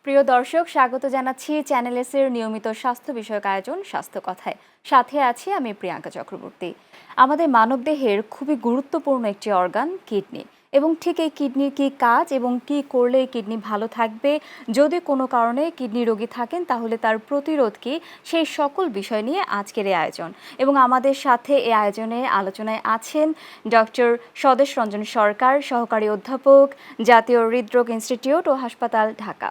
প্রিয় দর্শক, স্বাগত জানাচ্ছি চ্যানেল এস এর নিয়মিত স্বাস্থ্য বিষয়ক আয়োজন স্বাস্থ্য কথায়। সাথে আছি আমি প্রিয়াঙ্কা চক্রবর্তী। আমাদের মানবদেহের খুবই গুরুত্বপূর্ণ একটি অর্গান কিডনি, এবং ঠিক এই কিডনির কী কাজ এবং কী করলে এই কিডনি ভালো থাকবে, যদি কোনো কারণে কিডনি রোগী থাকেন তাহলে তার প্রতিরোধ কী, সেই সকল বিষয় নিয়ে আজকের এই আয়োজন। এবং আমাদের সাথে এই আয়োজনে আলোচনায় আছেন ডক্টর স্বদেশ রঞ্জন সরকার, সহকারী অধ্যাপক, জাতীয় হৃদরোগ ইনস্টিটিউট ও হাসপাতাল, ঢাকা।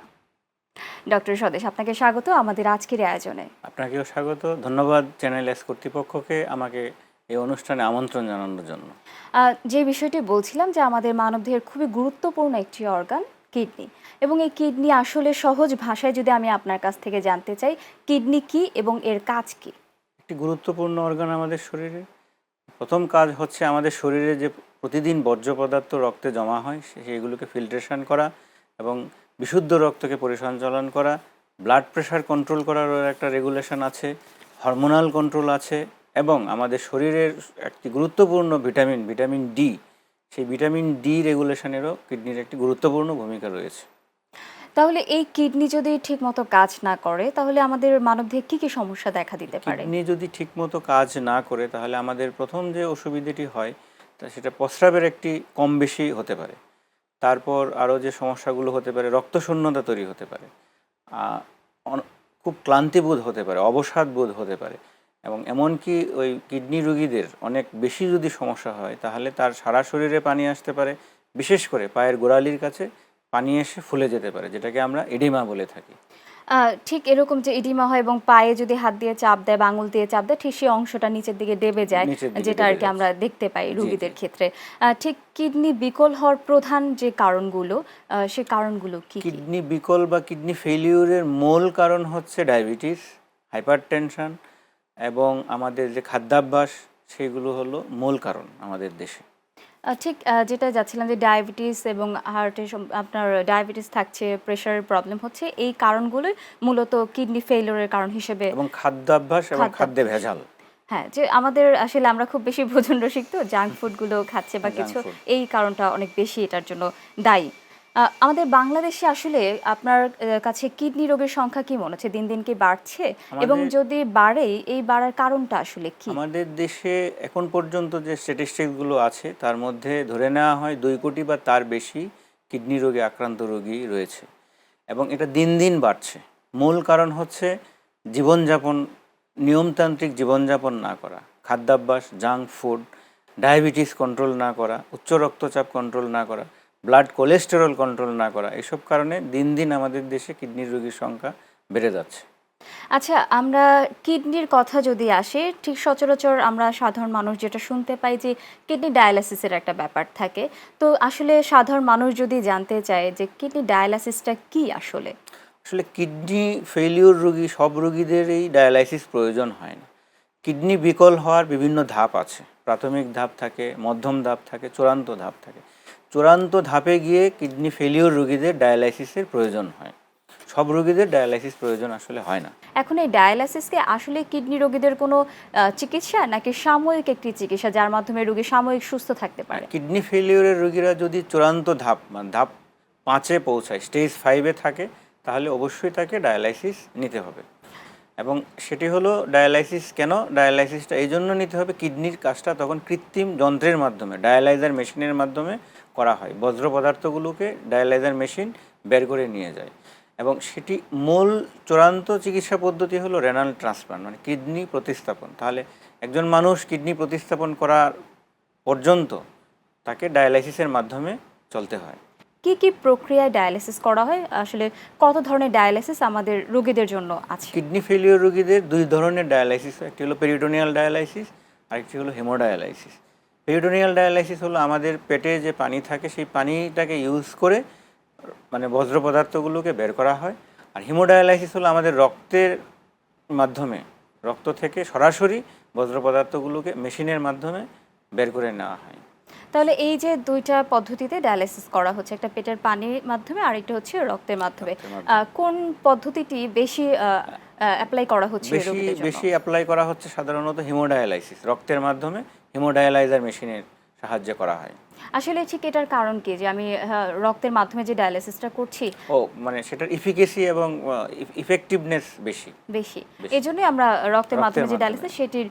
ডক্টর স্বদেশ, আপনাকে স্বাগত আমাদের আজকের আয়োজনে। আপনাকেও স্বাগত। ধন্যবাদ চ্যানেল এস কর্তৃপক্ষকে আমাকে এই অনুষ্ঠানে আমন্ত্রণ জানানোর জন্য। যে বিষয়টি বলছিলাম যে আমাদের মানবদেহের খুবই গুরুত্বপূর্ণ একটি অর্গান কিডনি, এবং এই কিডনি আসলে সহজ ভাষায় যদি আমি আপনার কাছ থেকে জানতে চাই, কিডনি কি এবং এর কাজ কি? একটি গুরুত্বপূর্ণ অর্গান আমাদের শরীরে। প্রথম কাজ হচ্ছে আমাদের শরীরে যে প্রতিদিন বর্জ্য পদার্থ রক্তে জমা হয় সেইগুলোকে ফিল্ট্রেশন করা এবং বিশুদ্ধ রক্তকে পরিসঞ্চালন করা, ব্লাড প্রেশার কন্ট্রোল করার একটা রেগুলেশন আছে, হরমোনাল কন্ট্রোল আছে, এবং আমাদের শরীরের একটি গুরুত্বপূর্ণ ভিটামিন ডি, সেই ভিটামিন ডি রেগুলেশনেরও কিডনির একটি গুরুত্বপূর্ণ ভূমিকা রয়েছে। তাহলে এই কিডনি যদি ঠিকমতো কাজ না করে তাহলে আমাদের মানবদেহে কি কি সমস্যা দেখা দিতে পারে? কিডনি যদি ঠিকমতো কাজ না করে তাহলে আমাদের প্রথম যে অসুবিধাটি হয় তা সেটা প্রস্রাবের একটি কম বেশি হতে পারে। তারপর আরও যে সমস্যাগুলো হতে পারে, রক্তশূন্যতা তৈরি হতে পারে, খুব ক্লান্তিবোধ হতে পারে, অবসাদ বোধ হতে পারে, এবং এমনকি ওই কিডনি রোগীদের অনেক বেশি যদি সমস্যা হয় তাহলে তার সারা শরীরে পানি আসতে পারে, বিশেষ করে পায়ের গোড়ালির কাছে পানি এসে ফুলে যেতে পারে, যেটাকে আমরা এডিমা বলে থাকি। ঠিক এরকম যে ইডিমা হয় এবং পায়ে যদি হাত দিয়ে চাপ দেয় বা আঙুল দিয়ে চাপ দেয়, ঠিক সেই অংশটা নিচের দিকে দেবে যায়, নিচের দিকে যেটা আর দেবে কি আমরা যাচ্ছে। দেখতে পাই জি রোগীদের জি। ক্ষেত্রে। ঠিক কিডনি বিকল হওয়ার প্রধান যে কারণগুলো, সে কারণগুলো কি কি? কিডনি বিকল বা কিডনি ফেলিউরের মূল কারণ হচ্ছে ডায়াবেটিস, হাইপারটেনশন, এবং আমাদের যে খাদ্যাভ্যাস সেগুলো হলো মূল কারণ আমাদের দেশে। ঠিক যেটা যাচ্ছিলাম যে ডায়াবেটিস এবং হার্টের আপনার ডায়াবেটিস থাকছে, প্রেশারের প্রবলেম হচ্ছে, এই কারণগুলোই মূলত কিডনি ফেইলিওরের কারণ হিসেবে। এবং খাদ্যাভ্যাস এবং খাদ্যে খাদ্যাভ্যাস। ভেজাল। হ্যাঁ, যে আমাদের আসলে আমরা খুব বেশি ভোজন রসিক, তো জাঙ্ক ফুডগুলো খাচ্ছে বা জাঙ্ক কিছু, ফুড। এই কারণটা অনেক বেশি এটার জন্য দায়ী। আমাদের বাংলাদেশে আসলে আপনার কাছে কিডনি রোগের সংখ্যা কি মনে হচ্ছে? দিন দিন কি বাড়ছে? এবং আমাদের যদি বাড়ে, এই বাড়ার কারণটা আসলে কি? আমাদের দেশে এখন পর্যন্ত যে স্ট্যাটিস্টিকগুলো আছে তার মধ্যে ধরে নেওয়া হয় 2 কোটি বা তার বেশি কিডনি রোগে আক্রান্ত রোগী রয়েছে, এবং এটা দিন দিন বাড়ছে। মূল কারণ হচ্ছে জীবনযাপন, নিয়মতান্ত্রিক জীবনযাপন না করা, খাদ্যাভ্যাস, জাঙ্ক ফুড, ডায়াবেটিস কন্ট্রোল না করা, উচ্চ রক্তচাপ কন্ট্রোল না করা, ব্লাড কোলেস্টেরল কন্ট্রোল না করা, এসব কারণে দিন দিন আমাদের দেশে কিডনির রোগীর সংখ্যা বেড়ে যাচ্ছে। আচ্ছা, আমরা কিডনির কথা যদি আসে, ঠিক সচরাচর আমরা সাধারণ মানুষ যেটা শুনতে পাই যে কিডনি ডায়ালাসিসের একটা ব্যাপার থাকে। তো আসলে সাধারণ মানুষ যদি জানতে চায় যে কিডনি ডায়ালাসিসটা কি আসলে? আসলে কিডনি ফেলিওর রোগী সব রোগীদেরই ডায়ালাইসিস প্রয়োজন হয় না। কিডনি বিকল হওয়ার বিভিন্ন ধাপ আছে। প্রাথমিক ধাপ থাকে, মধ্যম ধাপ থাকে, চূড়ান্ত ধাপ থাকে। চূড়ান্ত ধাপে গিয়ে কিডনি ফেলিওর রোগীদের ডায়ালাইসিসের প্রয়োজন হয়। সব রোগীদের ডায়ালাইসিস প্রয়োজন আসলে হয় না। এখন এই ডায়ালাসিসকে আসলে কিডনি রোগীদের কোনো চিকিৎসা, নাকি সাময়িক একটি চিকিৎসা যার মাধ্যমে রোগী সাময়িক সুস্থ থাকতে পারে? কিডনি ফেলিওরের রোগীরা যদি চূড়ান্ত ধাপ মানে ধাপ 5-এ পৌঁছায়, স্টেজ 5-এ থাকে, তাহলে অবশ্যই তাকে ডায়ালাইসিস নিতে হবে। এবং সেটি হলো ডায়ালাইসিস কেন? ডায়ালাইসিসটা এই জন্য নিতে হবে, কিডনির কাজটা তখন কৃত্রিম যন্ত্রের মাধ্যমে, ডায়ালাইজার মেশিনের মাধ্যমে করা হয়। বজ্র পদার্থগুলোকে ডায়ালাইজার মেশিন বের করে নিয়ে যায়, এবং সেটি মূল চূড়ান্ত চিকিৎসা পদ্ধতি হলো রেনাল ট্রান্সপ্লান্ট, মানে কিডনি প্রতিস্থাপন। তাহলে একজন মানুষ কিডনি প্রতিস্থাপন করার পর্যন্ত তাকে ডায়ালাইসিসের মাধ্যমে চলতে হয়। কি কি প্রক্রিয়ায় ডায়ালাসিস করা হয়? আসলে কত ধরনের ডায়ালাসিস আমাদের রোগীদের জন্য আছে? কিডনি ফেলিওর রোগীদের 2 ধরনের ডায়ালাইসিস হয়। একটি হলো পেরিটোনিয়াল ডায়ালাইসিস, আরেকটি হলো হেমোডায়ালাইসিস। পেরিটোনিয়াল ডায়ালাইসিস হলো আমাদের পেটে যে পানি থাকে সেই পানিটাকে ইউজ করে মানে বজ্র পদার্থগুলোকে বের করা হয়। আর হিমোডায়ালাইসিস হলো আমাদের রক্তের মাধ্যমে, রক্ত থেকে সরাসরি বজ্র পদার্থগুলোকে মেশিনের মাধ্যমে বের করে নেওয়া হয়। তাহলে এই যে দুইটা পদ্ধতিতে ডায়ালাসিস করা হচ্ছে, একটা পেটের পানির মাধ্যমে আর একটা হচ্ছে রক্তের মাধ্যমে, রক্তের মাধ্যমে কোন পদ্ধতিটি বেশি অ্যাপ্লাই করা হচ্ছে এই বেশি রোগীদের জন্য? বেশি অ্যাপ্লাই করা হচ্ছে সাধারণত হিমোডায়ালাইসিস, রক্তের মাধ্যমে হিমোডায়ালাইজার মেশিনের সাহায্যে করা হয়। আসলে ঠিক এটার কারণ কি যে আমি রক্তের মাধ্যমে যে ডায়ালিসিসটা করছি ও মানে সেটার ইফিকেসি এবং ইফেক্টিভনেস বেশি। বেশি, বেশি এই জন্যই আমরা রক্তের রক্তের মাধ্যমে যে মাধ্যমে ডায়ালিসিস সেটির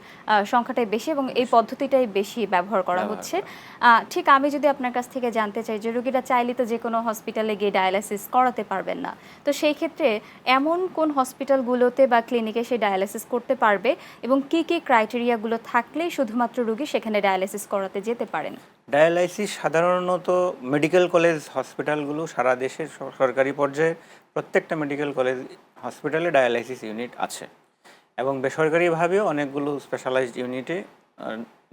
সংখ্যাটাই বেশি এবং এই পদ্ধতিটাই বেশি ব্যবহার করা ব্যবহার হচ্ছে। করা। ঠিক আমি যদি আপনার কাছ থেকে জানতে চাই যে রোগীরা চাইলে তো যে কোনো হসপিটালে গিয়ে ডায়ালিসিস করাতে পারবেন না, তো সেই ক্ষেত্রে এমন কোন হসপিটালগুলোতে বা ক্লিনিকে সে ডায়ালিসিস করতে পারবে এবং কি কি ক্রাইটেরিয়াগুলো থাকলেই শুধুমাত্র রোগী সেখানে ডায়ালিসিস করাতে যেতে পারেন? ডায়ালাইসিস সাধারণত মেডিকেল কলেজ হসপিটালগুলো সারা দেশের সরকারি পর্যায়ে প্রত্যেকটা মেডিকেল কলেজ হসপিটালে ডায়ালাইসিস ইউনিট আছে এবং বেসরকারিভাবেও অনেকগুলো স্পেশালাইজড ইউনিটে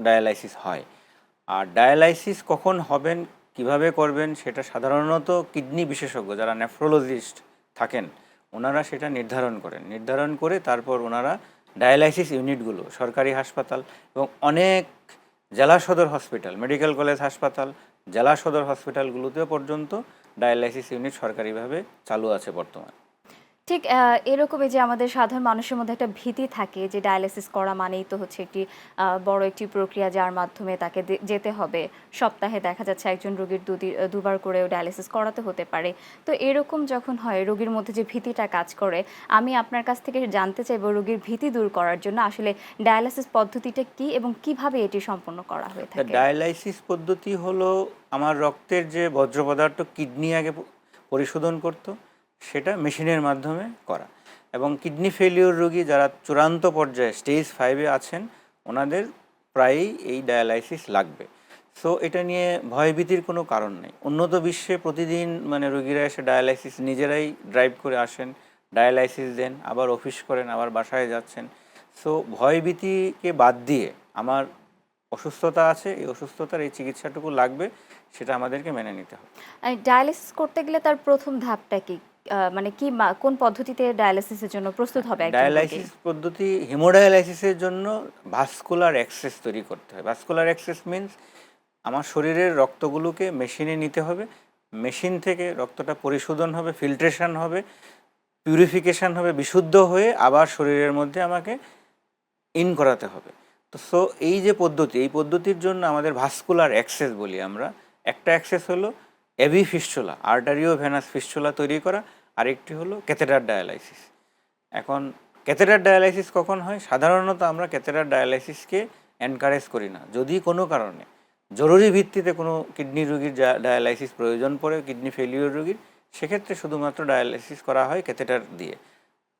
ডায়ালাইসিস হয়। আর ডায়ালাইসিস কখন হবেন, কিভাবে করবেন, সেটা সাধারণত কিডনি বিশেষজ্ঞ যারা নেফ্রোলজিস্ট থাকেন ওনারা সেটা নির্ধারণ করে তারপর ওনারা ডায়ালাইসিস ইউনিটগুলো সরকারি হাসপাতাল এবং অনেক জেলা সদর হসপিটাল, মেডিকেল কলেজ হাসপাতাল, জেলা সদর হসপিটালগুলোতেও পর্যন্ত ডায়ালাইসিস ইউনিট সরকারিভাবে চালু আছে বর্তমানে। ঠিক এরকমই যে আমাদের সাধারণ মানুষের মধ্যে একটা ভীতি থাকে যে ডায়ালিসিস করা মানেই তো হচ্ছে একটি বড় একটি প্রক্রিয়া যার মাধ্যমে তাকে যেতে হবে। সপ্তাহে দেখা যাচ্ছে একজন রোগীর দুবার করেও ডায়ালিসিস করাতে হতে পারে। তো এরকম যখন হয় রোগীর মধ্যে যে ভীতিটা কাজ করে, আমি আপনার কাছ থেকে জানতে চাইবো রোগীর ভীতি দূর করার জন্য আসলে ডায়ালিসিস পদ্ধতিটা কি এবং কিভাবে এটি সম্পন্ন করা হয়ে থাকে? ডায়ালাইসিস পদ্ধতি হলো আমার রক্তের যে বর্জ্য পদার্থ কিডনি আগে পরিশোধন করত সেটা মেশিনের মাধ্যমে করা এবং কিডনি ফেলিওর রোগী যারা চূড়ান্ত পর্যায়ে স্টেজ 5-এ আছেন ওনাদের প্রায়ই এই ডায়ালাইসিস লাগবে। সো এটা নিয়ে ভয়ভীতির কোনো কারণ নেই। উন্নত বিশ্বে প্রতিদিন মানে রোগীরা এসে ডায়ালাইসিস নিজেরাই ড্রাইভ করে আসেন, ডায়ালাইসিস দেন, আবার অফিস করেন, আবার বাসায় যাচ্ছেন। সো ভয়ভীতিকে বাদ দিয়ে আমার অসুস্থতা আছে, এই অসুস্থতার এই চিকিৎসাটুকু লাগবে, সেটা আমাদেরকে মেনে নিতে হবে। ডায়ালিসিস করতে গেলে তার প্রথম ধাপটা কি? মানে কি কোন পদ্ধতিতে ডায়ালিসিসের জন্য প্রস্তুত হবে একজন রোগী? ডায়ালাইসিস পদ্ধতি হিমোডায়ালাইসিসের জন্য ভাস্কুলার অ্যাক্সেস তৈরি করতে হয়। ভাস্কুলার অ্যাক্সেস মিন্স আমার শরীরের রক্তগুলোকে মেশিনে নিতে হবে, মেশিন থেকে রক্তটা পরিশোধন হবে, ফিল্ট্রেশন হবে, পিউরিফিকেশন হবে, বিশুদ্ধ হয়ে আবার শরীরের মধ্যে আমাকে ইন করাতে হবে। তো সো এই যে পদ্ধতি, এই পদ্ধতির জন্য আমাদের ভাস্কুলার অ্যাক্সেস বলি আমরা। একটা অ্যাক্সেস হলো এভি ফিস্টুলা, আর্টারিও ভেনাস ফিস্টুলা তৈরি করা, আরেকটি হলো ক্যাথেটার ডায়ালাইসিস। এখন ক্যাথেটার ডায়ালাইসিস কখন হয়? সাধারণত আমরা ক্যাথেটার ডায়ালাইসিসকে এনকারেজ করি না। যদি কোনো কারণে জরুরি ভিত্তিতে কোনো কিডনি রোগীর ডায়ালাইসিস প্রয়োজন পড়ে, কিডনি ফেলিওর রোগীর, সেক্ষেত্রে শুধুমাত্র ডায়ালাইসিস করা হয় ক্যাথেটার দিয়ে।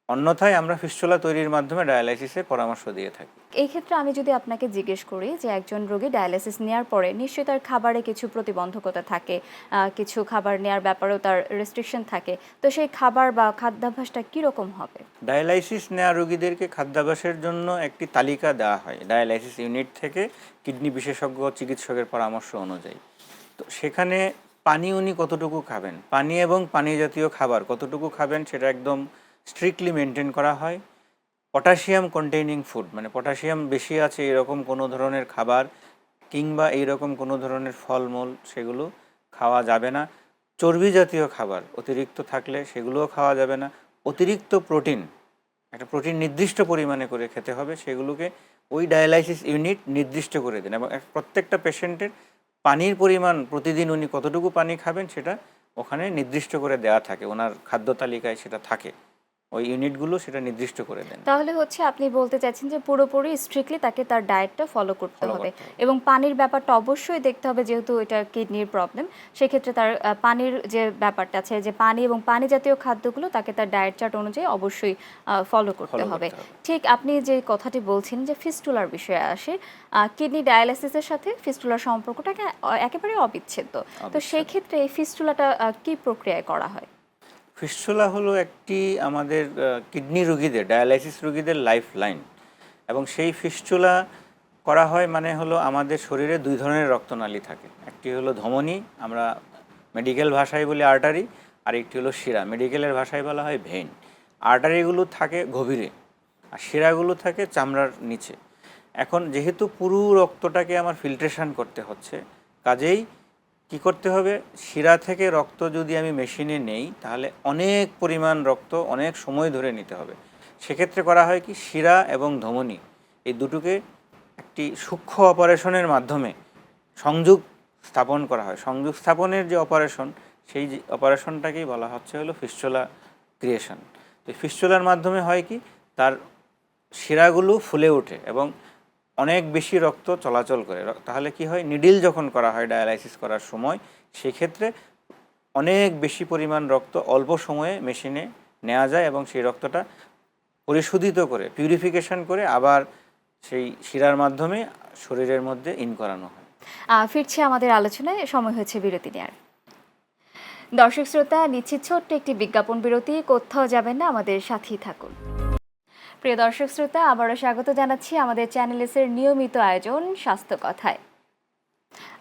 অন্যথায় আমরা ফিস্টুলা তৈরির মাধ্যমে ডায়ালাইসিসের পরামর্শ দিয়ে থাকি। এই ক্ষেত্রে আমি যদি আপনাকে জিজ্ঞেস করি যে একজন রোগী ডায়ালিসিস নেওয়ার পরে নিশ্চয়ই তার খাবারে কিছু প্রতিবন্ধকতা থাকে, কিছু খাবার নেওয়ার ব্যাপারেও তার রেস্ট্রিকশন থাকে, তো সেই খাবার বা খাদ্যাভ্যাসটা কীরকম হবে? ডায়ালাইসিস নেওয়া রোগীদেরকে খাদ্যাভ্যাসের জন্য একটি তালিকা দেওয়া হয় ডায়ালাইসিস ইউনিট থেকে কিডনি বিশেষজ্ঞ চিকিৎসকের পরামর্শ অনুযায়ী। তো সেখানে পানি উনি কতটুকু খাবেন, পানি এবং পানি জাতীয় খাবার কতটুকু খাবেন সেটা একদম স্ট্রিক্টলি মেনটেন করা হয়। পটাশিয়াম কন্টেইনিং ফুড মানে পটাশিয়াম বেশি আছে এরকম কোনো ধরনের খাবার কিংবা এইরকম কোনো ধরনের ফলমূল সেগুলো খাওয়া যাবে না। চর্বি জাতীয় খাবার অতিরিক্ত থাকলে সেগুলোও খাওয়া যাবে না। অতিরিক্ত প্রোটিন, একটা প্রোটিন নির্দিষ্ট পরিমাণে করে খেতে হবে, সেগুলোকে ওই ডায়ালাইসিস ইউনিট নির্দিষ্ট করে দেন এবং প্রত্যেকটা পেশেন্টের পানির পরিমাণ প্রতিদিন উনি কতটুকু পানি খাবেন সেটা ওখানে নির্দিষ্ট করে দেওয়া থাকে, ওনার খাদ্য তালিকায় সেটা থাকে, ওই ইউনিটগুলো সেটা নির্দিষ্ট করে দেন। তাহলে হচ্ছে আপনি বলতে চাচ্ছেন যে পুরোপুরি স্ট্রিক্টলি তাকে তার ডায়েটটা ফলো করতে হবে করতে হবে। এবং পানির ব্যাপারটা অবশ্যই দেখতে হবে, যেহেতু এটা কিডনির প্রবলেম, সেক্ষেত্রে তার পানির যে ব্যাপারটা আছে, যে পানি এবং পানি জাতীয় খাদ্যগুলো তাকে তার ডায়েট চার্ট অনুযায়ী অবশ্যই ফলো করতে হবে। ঠিক আপনি যে কথাটি বলছেন যে ফিস্টুলার বিষয়ে আসে, কিডনি ডায়ালিসিসের সাথে ফিস্টুলার সম্পর্কটা একেবারে অবিচ্ছেদ্য। তো সেই ক্ষেত্রে এই ফিস্টুলাটা কি প্রক্রিয়ায় করা হয়? ফিস্টুলা হলো একটি আমাদের কিডনি রোগীদের, ডায়ালাইসিস রোগীদের লাইফ লাইন এবং সেই ফিস্টুলা করা হয় মানে হলো আমাদের শরীরে দুই ধরনের রক্তনালী থাকে। একটি হলো ধমনী, আমরা মেডিকেল ভাষায় বলি আর্টারি, আর একটি হলো শিরা, মেডিকেলের ভাষায় বলা হয় ভেইন। আর্টারিগুলো থাকে গভীরে আর শিরাগুলো থাকে চামড়ার নিচে। এখন যেহেতু পুরো রক্তটাকে আমার ফিল্ট্রেশন করতে হচ্ছে, কাজেই কি করতে হবে, শিরা থেকে রক্ত যদি আমি মেশিনে নেই তাহলে অনেক পরিমাণ রক্ত অনেক সময় ধরে নিতে হবে। সেক্ষেত্রে করা হয় কি, শিরা এবং ধমনী এই দুটোকে একটি সূক্ষ্ম অপারেশনের মাধ্যমে সংযোগ স্থাপন করা হয়, সংযোগ স্থাপনের যে অপারেশন, সেই যে অপারেশনটাকেই বলা হচ্ছে হলো ফিস্চুলা ক্রিয়েশন। তো ফিস্চুলার মাধ্যমে হয় কি, তার শিরাগুলো ফুলে ওঠে এবং অনেক বেশি রক্ত চলাচল করে। তাহলে কি হয়, নিডিল যখন করা হয় ডায়ালাইসিস করার সময়, সেক্ষেত্রে অনেক বেশি পরিমাণ রক্ত অল্প সময়ে মেশিনে নেওয়া যায় এবং সেই রক্তটা পরিশোধিত করে, পিউরিফিকেশন করে আবার সেই শিরার মাধ্যমে শরীরের মধ্যে ইন করানো হয়। ফিরছি আমাদের আলোচনায়, সময় হয়েছে বিরতি নেওয়ার। দর্শক শ্রোতা, নিচ্ছি ছোট্ট একটি বিজ্ঞাপন বিরতি, কোথাও যাবেন না, আমাদের সাথেই থাকুন। প্রিয় দর্শক শ্রোতা, আবারও স্বাগত জানাচ্ছি আমাদের চ্যানেলের নিয়মিত আয়োজন স্বাস্থ্য কথায়।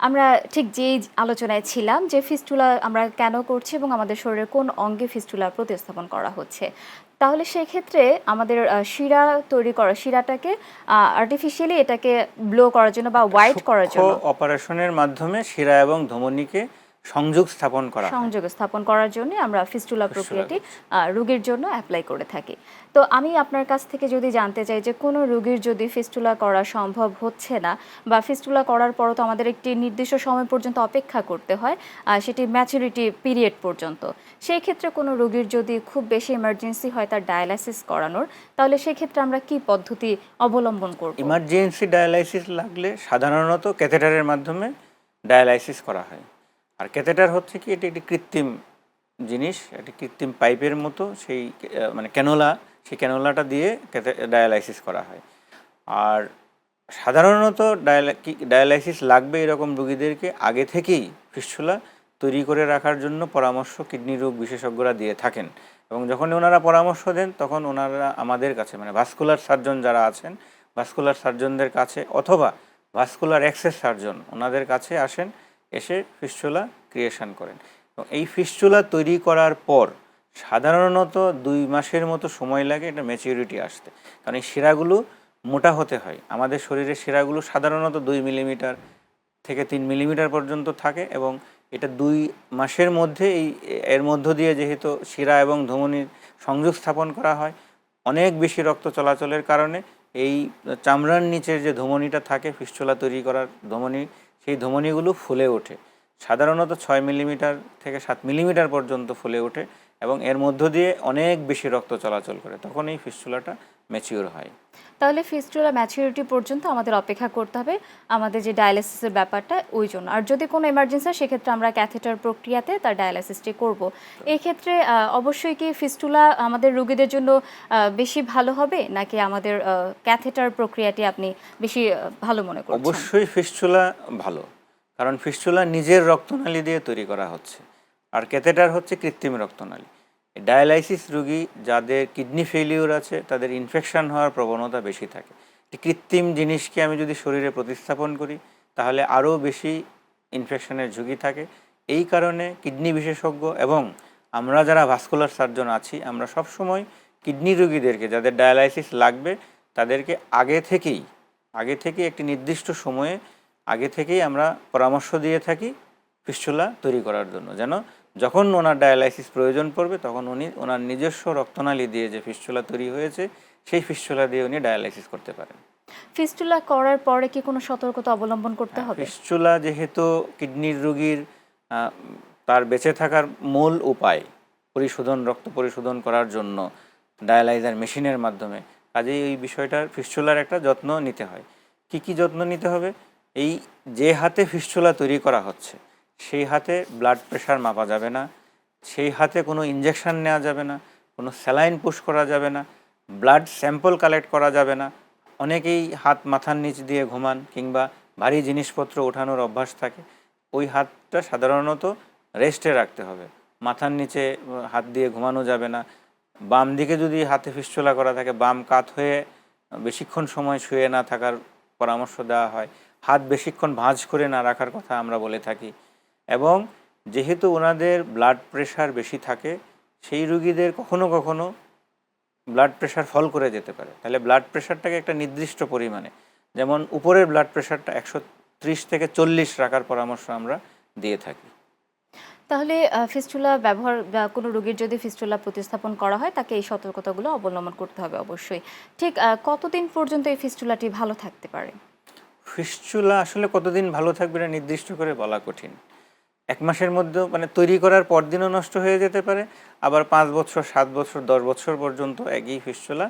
আমরা ঠিক যেই আলোচনায় ছিলাম যে ফিস্টুলা আমরা কেন করছি এবং আমাদের শরীরের কোন অঙ্গে ফিস্টুলা প্রতিস্থাপন করা হচ্ছে, তাহলে সেক্ষেত্রে আমাদের শিরা তৈরি করা, শিরাটাকে আর্টিফিশিয়ালি এটাকে ব্লো করার জন্য বা হোয়াইট করার জন্য অপারেশনের মাধ্যমে শিরা এবং ধমনীকে সংযোগ স্থাপন করা হয়। সংযোগ স্থাপন করার জন্য আমরা ফিস্টুলা প্রক্রিয়াটি রোগীর জন্য অ্যাপ্লাই করে থাকি। তো আমি আপনার কাছ থেকে যদি জানতে চাই যে কোনো রোগীর যদি ফিস্টুলা করা সম্ভব হচ্ছে না বা ফিস্টুলা করার পরও তো আমাদের একটি নির্দিষ্ট সময় পর্যন্ত অপেক্ষা করতে হয়, সেটি ম্যাচুরিটি পিরিয়ড পর্যন্ত, সেই ক্ষেত্রে কোনো রোগীর যদি খুব বেশি ইমার্জেন্সি হয় তার ডায়ালাইসিস করানোর, তাহলে সেক্ষেত্রে আমরা কি পদ্ধতি অবলম্বন করব? ইমার্জেন্সি ডায়ালাইসিস লাগলে সাধারণত ক্যাথেটারের মাধ্যমে ডায়ালাইসিস করা হয়। আর ক্যাথেটার হচ্ছে কি, এটি একটি কৃত্রিম জিনিস, একটি কৃত্রিম পাইপের মতো, সেই মানে ক্যানোলা, সেই ক্যানোলাটা দিয়ে ডায়ালাইসিস করা হয়। আর সাধারণত ডায়ালাইসিস লাগবে এরকম রোগীদেরকে আগে থেকেই ফিস্টুলা তৈরি করে রাখার জন্য পরামর্শ কিডনি রোগ বিশেষজ্ঞরা দিয়ে থাকেন। এবং যখন ওনারা পরামর্শ দেন তখন ওনারা আমাদের কাছে, মানে ভাস্কুলার সার্জন যারা আছেন, ভাস্কুলার সার্জনদের কাছে অথবা ভাস্কুলার অ্যাক্সেস সার্জন, ওনাদের কাছে আসেন, এসে ফিস্টুলা ক্রিয়েশন করেন। এবং এই ফিস্টুলা তৈরি করার পর সাধারণত 2 মাসের মতো সময় লাগে এটা ম্যাচিউরিটি আসতে। কারণ এই শিরাগুলো মোটা হতে হয়। আমাদের শরীরের শিরাগুলো সাধারণত 2 মিলিমিটার থেকে 3 মিলিমিটার পর্যন্ত থাকে এবং এটা 2 মাসের মধ্যে এর মধ্য দিয়ে যেহেতু শিরা এবং ধমনীর সংযোগ স্থাপন করা হয়, অনেক বেশি রক্ত চলাচলের কারণে এই চামড়ার নিচের যে ধমনীটা থাকে ফিস্টুলা তৈরি করার ধমনী, সেই ধমনীগুলো ফুলে ওঠে। সাধারণত 6 মিলিমিটার থেকে 7 মিলিমিটার পর্যন্ত ফুলে ওঠে এবং এর মধ্য দিয়ে অনেক বেশি রক্ত চলাচল করে, তখন এই ফিস্টুলাটা ম্যাচিওর হয়। তাহলে ফিস্টুলা ম্যাচুরিটি পর্যন্ত আমাদের অপেক্ষা করতে হবে আমাদের যে ডায়ালাইসিসের ব্যাপারটা ওই জন্য। আর যদি কোনো এমার্জেন্সি হয় সেক্ষেত্রে আমরা ক্যাথেটার প্রক্রিয়াতে তার ডায়ালাইসিসটি করব। এই ক্ষেত্রে অবশ্যই কি ফিস্টুলা আমাদের রোগীদের জন্য বেশি ভালো হবে নাকি আমাদের ক্যাথেটার প্রক্রিয়াটি আপনি বেশি ভালো মনে করছেন? অবশ্যই ফিস্টুলা ভালো, কারণ ফিস্টুলা নিজের রক্তনালী দিয়ে তৈরি করা হচ্ছে আর ক্যাথেটার হচ্ছে কৃত্রিম রক্তনালী। ডায়ালাইসিস রোগী যাদের কিডনি ফেলিওর আছে তাদের ইনফেকশন হওয়ার প্রবণতা বেশি থাকে। কৃত্রিম জিনিসকে আমি যদি শরীরে প্রতিস্থাপন করি তাহলে আরও বেশি ইনফেকশনের ঝুঁকি থাকে। এই কারণে কিডনি বিশেষজ্ঞ এবং আমরা যারা ভাস্কুলার সার্জন আছি, আমরা সবসময় কিডনি রোগীদেরকে, যাদের ডায়ালাইসিস লাগবে, তাদেরকে আগে থেকেই একটি নির্দিষ্ট সময়ে আগে থেকেই আমরা পরামর্শ দিয়ে থাকি ফিস্টুলা তৈরি করার জন্য, যেন যখন ওনার ডায়ালাইসিস প্রয়োজন পড়বে তখন উনি ওনার নিজস্ব রক্তনালী দিয়ে যে ফিস্টুলা তৈরি হয়েছে সেই ফিস্টুলা দিয়ে উনি ডায়ালাইসিস করতে পারেন। ফিস্টুলা করার পরে কি কোনো সতর্কতা অবলম্বন করতে হবে? ফিস্টুলা যেহেতু কিডনির রোগীর তার বেঁচে থাকার মূল উপায় রক্ত পরিশোধন করার জন্য ডায়ালাইজার মেশিনের মাধ্যমে, কাজেই এই বিষয়টার ফিস্টুলার একটা যত্ন নিতে হয়। কি যত্ন নিতে হবে? এই যে হাতে ফিস্টুলা তৈরি করা হচ্ছে সেই হাতে ব্লাড প্রেশার মাপা যাবে না, সেই হাতে কোনো ইনজেকশন নেওয়া যাবে না, কোনো স্যালাইন পুশ করা যাবে না, ব্লাড স্যাম্পল কালেক্ট করা যাবে না। অনেকেই হাত মাথার নিচ দিয়ে ঘুমান কিংবা ভারী জিনিসপত্র ওঠানোর অভ্যাস থাকে, ওই হাতটা সাধারণত রেস্টে রাখতে হবে। মাথার নিচে হাত দিয়ে ঘুমানো যাবে না। বাম দিকে যদি হাতে ফিস্টুলা করা থাকে, বাম কাত হয়ে বেশিক্ষণ সময় শুয়ে না থাকার পরামর্শ দেওয়া হয়। হাত বেশিক্ষণ ভাঁজ করে না রাখার কথা আমরা বলে থাকি। এবং যেহেতু ওনাদের ব্লাড প্রেশার বেশি থাকে, সেই রুগীদের কখনো কখনো ব্লাড প্রেশার ফল করে যেতে পারে। তাহলে ব্লাড প্রেশারটাকে একটা নির্দিষ্ট পরিমাণে, যেমন উপরের ব্লাড প্রেশারটা 130 থেকে 40 রাখার পরামর্শ আমরা দিয়ে থাকি। তাহলে ফিস্টুলা ব্যবহার বা কোনো রোগীর যদি ফিস্টুলা প্রতিস্থাপন করা হয় তাকে এই সতর্কতাগুলো অবলম্বন করতে হবে অবশ্যই। ঠিক কতদিন পর্যন্ত এই ফিস্টুলাটি ভালো থাকতে পারে? ফিস্চুলা আসলে কতদিন ভালো থাকবে এটা নির্দিষ্ট করে বলা কঠিন। 1 মাসের মধ্যে মানে তৈরি করার পরদিনও নষ্ট হয়ে যেতে পারে, আবার 5 বছর, 7 বছর, 10 বছর পর্যন্ত একই ফিস্চুলা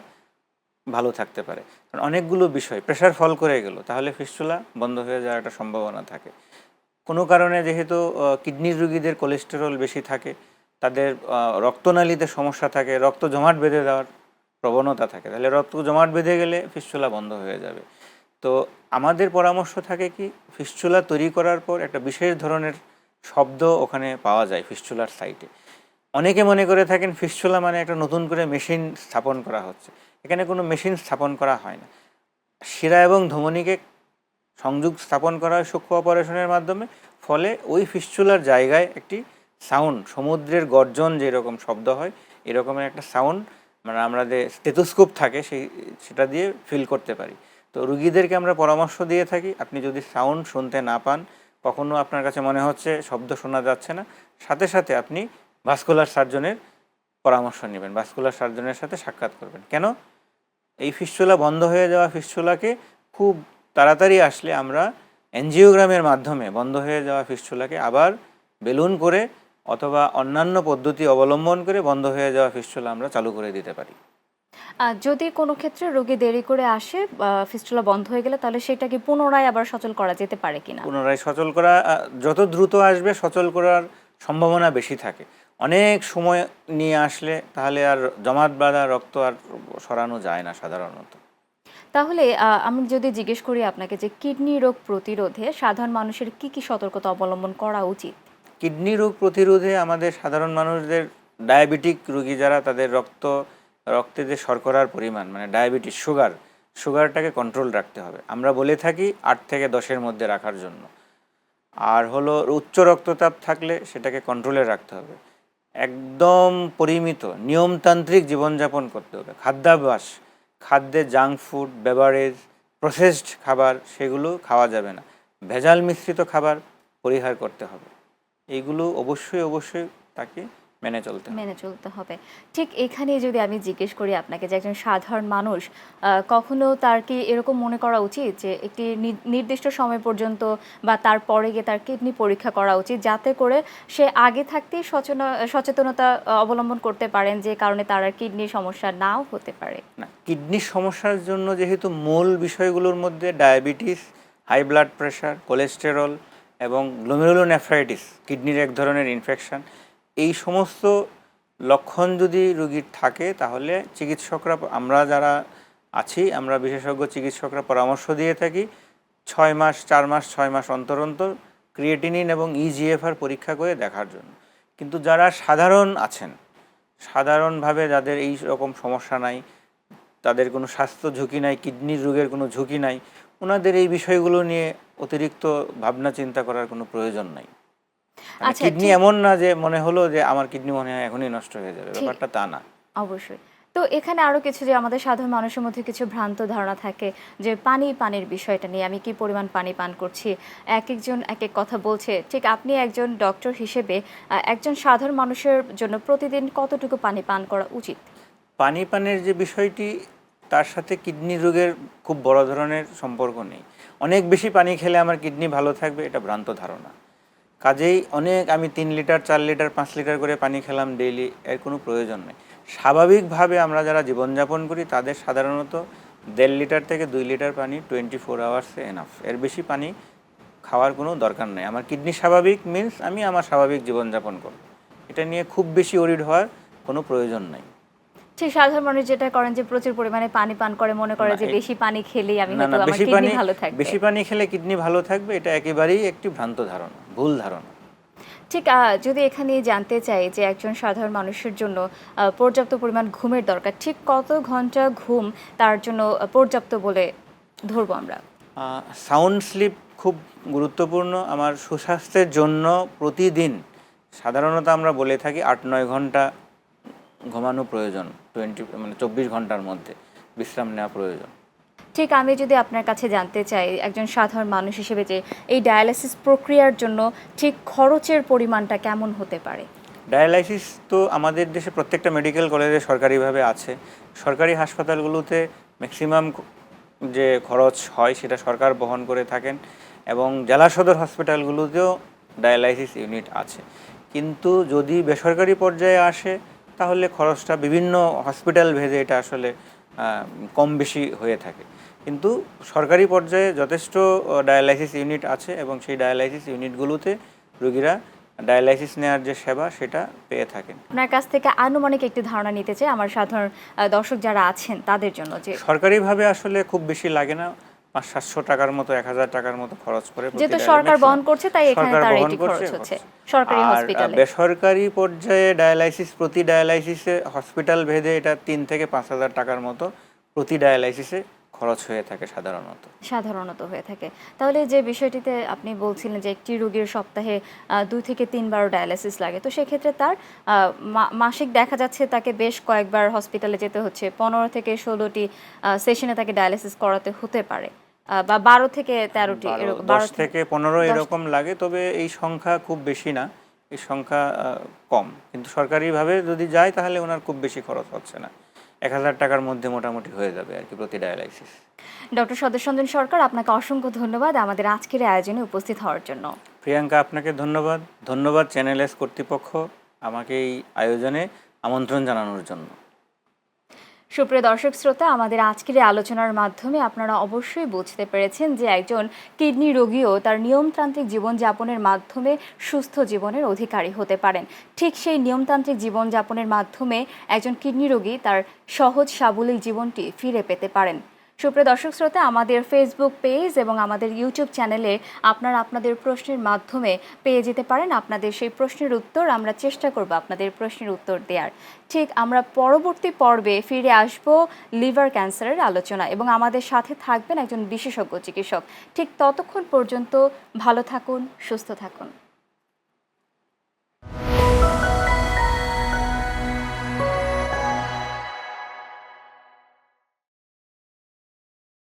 ভালো থাকতে পারে। কারণ অনেকগুলো বিষয় প্রেশার ফল করে গেল, তাহলে ফিস্চুলা বন্ধ হয়ে যাওয়ার একটা সম্ভাবনা থাকে। কোনো কারণে যেহেতু কিডনির রোগীদের কোলেস্টেরল বেশি থাকে, তাদের রক্তনালীতে সমস্যা থাকে, রক্ত জমাট বেঁধে দেওয়ার প্রবণতা থাকে, তাহলে রক্ত জমাট বেঁধে গেলে ফিস্চুলা বন্ধ হয়ে যাবে। তো আমাদের পরামর্শ থাকে কি, ফিস্চুলা তৈরি করার পর একটা বিশেষ ধরনের শব্দ ওখানে পাওয়া যায় ফিস্চুলার সাইটে। অনেকে মনে করে থাকেন ফিস্চুলা মানে একটা নতুন করে মেশিন স্থাপন করা হচ্ছে। এখানে কোনো মেশিন স্থাপন করা হয় না। শিরা এবং ধমনীকে সংযোগ স্থাপন করা হয় সূক্ষ্ম অপারেশনের মাধ্যমে। ফলে ওই ফিস্চুলার জায়গায় একটি সাউন্ড, সমুদ্রের গর্জন যেরকম শব্দ হয় এরকমের একটা সাউন্ড, মানে আমরা যে স্টেথোস্কোপ থাকে সেটা দিয়ে ফিল করতে পারি। তো রুগীদেরকে আমরা পরামর্শ দিয়ে থাকি, আপনি যদি সাউন্ড শুনতে না পান, কখনো আপনার কাছে মনে হচ্ছে শব্দ শোনা যাচ্ছে না, সাথে সাথে আপনি ভাস্কুলার সার্জনের পরামর্শ নেবেন, ভাস্কুলার সার্জনের সাথে সাক্ষাৎ করবেন। কেন? এই ফিস্চুলা বন্ধ হয়ে যাওয়া ফিস্চুলাকে খুব তাড়াতাড়ি আসলে আমরা অ্যাঞ্জিওগ্রামের মাধ্যমে বন্ধ হয়ে যাওয়া ফিস্চুলাকে আবার বেলুন করে অথবা অন্যান্য পদ্ধতি অবলম্বন করে বন্ধ হয়ে যাওয়া ফিস্চুলা আমরা চালু করে দিতে পারি। যদি কোনো ক্ষেত্রে রোগী দেরি করে আসে, ফিস্টুলা বন্ধ হয়ে গেলে, তাহলে সেটাকে পুনরায় আবার সচল করা যেতে পারে কিনা? পুনরায় সচল করা যত দ্রুত আসবে সচল করার সম্ভাবনা বেশি থাকে। অনেক সময় নিয়ে আসলে তাহলে আর জমাট বাঁধা রক্ত আর সরানো যায় না সাধারণত। তাহলে আমি যদি জিজ্ঞেস করি আপনাকে যে কিডনি রোগ প্রতিরোধে সাধারণ মানুষের কি কি সতর্কতা অবলম্বন করা উচিত? কিডনি রোগ প্রতিরোধে আমাদের সাধারণ মানুষদের, ডায়াবেটিক রোগী যারা, তাদের রক্তে যে শর্করার পরিমাণ মানে ডায়াবেটিস, সুগারটাকে কন্ট্রোল রাখতে হবে। আমরা বলে থাকি 8 থেকে 10-এর মধ্যে রাখার জন্য। আর হলো উচ্চ রক্তচাপ থাকলে সেটাকে কন্ট্রোলে রাখতে হবে। একদম পরিমিত নিয়মতান্ত্রিক জীবনযাপন করতে হবে। খাদ্যাভ্যাস, খাদ্যে জাঙ্ক ফুড, বেভারেজ, প্রসেসড খাবার সেগুলো খাওয়া যাবে না। ভেজাল মিশ্রিত খাবার পরিহার করতে হবে। এইগুলো অবশ্যই অবশ্যই তাকে মেনে চলতে হবে। মেনে চলতে হবে। ঠিক এখানে যদি আমি জিজ্ঞেস করি আপনাকে যে একজন সাধারণ মানুষ কখনো তার কি এরকম মনে করা উচিত যে একটি নির্দিষ্ট সময় পর্যন্ত বা তারপরে গিয়ে তার কিডনি পরীক্ষা করা উচিত, যাতে করে সে আগে থাকতেই সচেতনতা অবলম্বন করতে পারেন, যে কারণে তার আর কিডনির সমস্যা নাও হতে পারে? না, কিডনির সমস্যার জন্য যেহেতু মূল বিষয়গুলোর মধ্যে diabetes, high blood pressure, cholesterol এবং গ্লোমেরুলোনেফ্রাইটিস, কিডনির এক ধরনের ইনফেকশন, এই সমস্ত লক্ষণ যদি রোগীর থাকে তাহলে চিকিৎসকরা, আমরা যারা আছি, আমরা বিশেষজ্ঞ চিকিৎসকরা পরামর্শ দিয়ে থাকি 6 মাস, 4 মাস, 6 মাস অন্তর অন্তর ক্রিয়েটিনিন এবং ইজিএফআর পরীক্ষা করে দেখার জন্য। কিন্তু যারা সাধারণ আছেন, সাধারণভাবে যাদের এই রকম সমস্যা নাই, তাদের কোনো স্বাস্থ্য ঝুঁকি নাই, কিডনির রোগের কোনো ঝুঁকি নাই, ওনাদের এই বিষয়গুলো নিয়ে অতিরিক্ত ভাবনা চিন্তা করার কোনো প্রয়োজন নাই। আচ্ছা, কিডনি এমন না যে মনে হলো যে আমার কিডনি মনে হয় এখনই নষ্ট হয়ে যাবে, ব্যাপারটা তা না। অবশ্যই। তো এখানে আরো কিছু, যে আমাদের সাধারণ মানুষের মধ্যে কিছু ভ্রান্ত ধারণা থাকে যে পানির বিষয়টা নিয়ে, আমি কি পরিমাণ পানি পান করছি, একেকজন একেক কথা বলছে। ঠিক আপনি একজন ডক্টর হিসেবে একজন সাধারণ মানুষের জন্য প্রতিদিন কতটুকু পানি পান করা উচিত? পানি পানের যে বিষয়টি, তার সাথে কিডনি রোগের খুব বড় ধরনের সম্পর্ক নেই। অনেক বেশি পানি খেলে আমার কিডনি ভালো থাকবে, এটা ভ্রান্ত ধারণা। কাজেই আমি 3 লিটার, 4 লিটার, 5 লিটার করে পানি খেলাম ডেইলি, এর কোনো প্রয়োজন নেই। স্বাভাবিকভাবে আমরা যারা জীবনযাপন করি তাদের সাধারণত 1.5 লিটার থেকে 2 লিটার পানি 24 আওয়ার্সে এনাফ। এর বেশি পানি খাওয়ার কোনো দরকার নেই। আমার কিডনি স্বাভাবিক মিন্স আমি আমার স্বাভাবিক জীবনযাপন করব, এটা নিয়ে খুব বেশি ওরিড হওয়ার কোনো প্রয়োজন নাই। ঠিক সাধারণ মানুষ যেটা করেন যে প্রচুর পরিমাণে পানি পান করে, মনে করে যে বেশি পানি খেলেই আমি হয়তো আমার কিডনি ভালো থাকবে। বেশি পানি খেলে কিডনি ভালো থাকবে, এটা একেবারেই একটি ভ্রান্ত ধারণা, ভুল ধারণা। ঠিক যদি এখানে জানতে চাই যে একজন সাধারণ মানুষের জন্য পর্যাপ্ত পরিমাণ ঘুমের দরকার, ঠিক কত ঘন্টা ঘুম তার জন্য পর্যাপ্ত বলে ধরবো আমরা? সাউন্ড স্লিপ খুব গুরুত্বপূর্ণ আমার সুস্বাস্থ্যের জন্য। প্রতিদিন সাধারণত আমরা বলে থাকি 8-9 ঘন্টা ঘুমানো প্রয়োজন, 24 ঘন্টার মধ্যে বিশ্রাম নেওয়া প্রয়োজন। ঠিক আমি যদি আপনার কাছে জানতে চাই একজন সাধারণ মানুষ হিসেবে, যে এই ডায়ালাইসিস প্রক্রিয়ার জন্য ঠিক খরচের পরিমাণটা কেমন হতে পারে? ডায়ালাইসিস তো আমাদের দেশে প্রত্যেকটা মেডিকেল কলেজে সরকারিভাবে আছে। সরকারি হাসপাতালগুলোতে ম্যাক্সিমাম যে খরচ হয় সেটা সরকার বহন করে থাকেন এবং জেলা সদর হসপিটালগুলোতেও ডায়ালাইসিস ইউনিট আছে। কিন্তু যদি বেসরকারি পর্যায়ে আসে তাহলে খরচটা বিভিন্ন হসপিটাল ভেদে এটা আসলে কম বেশি হয়ে থাকে। কিন্তু সরকারি পর্যায়ে যথেষ্ট ডায়ালাইসিস ইউনিট আছে এবং সেই ডায়ালাইসিস ইউনিটগুলোতে রোগীরা ডায়ালাইসিস নেওয়ার যে সেবা সেটা পেয়ে থাকেন। আপনার কাছ থেকে আনুমানিক একটি ধারণা নিতে চাই আমার সাধারণ দর্শক যারা আছেন তাদের জন্য, যে সরকারিভাবে আসলে খুব বেশি লাগে না, 500-700 টাকার মতো, 1000 টাকার মতো খরচ করে যেহেতু সরকার বহন করছে তাই এখানে তার এটি খরচ হচ্ছে সরকারি আর হসপিটালে। বেসরকারি পর্যায়ে ডায়ালাইসিস প্রতি ডায়ালাইসিসে হসপিটাল ভেদে এটা 3 থেকে 5000 টাকার মতো প্রতি ডায়ালাইসিসে খরচ হয়ে থাকে সাধারণত হয়ে থাকে। তাহলে যে বিষয়টিতে আপনি বলছিলেন যে একটি রোগীর সপ্তাহে 2 থেকে 3 বার ডায়ালাইসিস লাগে, তো সেক্ষেত্রে তার মাসিক দেখা যাচ্ছে তাকে বেশ কয়েকবার হসপিটালে যেতে হচ্ছে, 15 থেকে 16টি সেশনে তাকে ডায়ালাইসিস করাতে হতে পারে, বা 12 থেকে 13টি এরকম, 10 থেকে 15 এরকম লাগে। তবে এই সংখ্যা খুব বেশি না, এই সংখ্যা কম। কিন্তু সরকারিভাবে যদি যায় তাহলে ওনার খুব বেশি খরচ হচ্ছে না, 1000 টাকার মধ্যে মোটামুটি হয়ে যাবে আর কি প্রতি ডায়ালাইসিস। ডক্টর সদস্যরঞ্জন সরকার, আপনাকে অসংখ্য ধন্যবাদ আমাদের আজকের আয়োজনে উপস্থিত হওয়ার জন্য। প্রিয়াঙ্কা, আপনাকে ধন্যবাদ চ্যানেল এস কর্তৃপক্ষ আমাকে এই আয়োজনে আমন্ত্রণ জানানোর জন্য। সুপ্রিয় দর্শক শ্রোতা, আমাদের আজকের এই আলোচনার মাধ্যমে আপনারা অবশ্যই বুঝতে পেরেছেন যে একজন কিডনি রোগীও তার নিয়মতান্ত্রিক জীবনযাপনের মাধ্যমে সুস্থ জীবনের অধিকারী হতে পারেন। ঠিক সেই নিয়মতান্ত্রিক জীবনযাপনের মাধ্যমে একজন কিডনি রোগী তার সহজ সাবলীল জীবনটি ফিরে পেতে পারেন। সুপ্রিয় দর্শক শ্রোতা, আমাদের ফেসবুক পেজ এবং আমাদের ইউটিউব চ্যানেলে আপনারা আপনাদের প্রশ্নের মাধ্যমে পেয়ে যেতে পারেন আপনাদের সেই প্রশ্নের উত্তর। আমরা চেষ্টা করব আপনাদের প্রশ্নের উত্তর দেওয়ার। ঠিক আমরা পরবর্তী পর্বে ফিরে আসব লিভার ক্যান্সারের আলোচনা এবং আমাদের সাথে থাকবেন একজন বিশেষজ্ঞ চিকিৎসক। ঠিক ততক্ষণ পর্যন্ত ভালো থাকুন, সুস্থ থাকুন।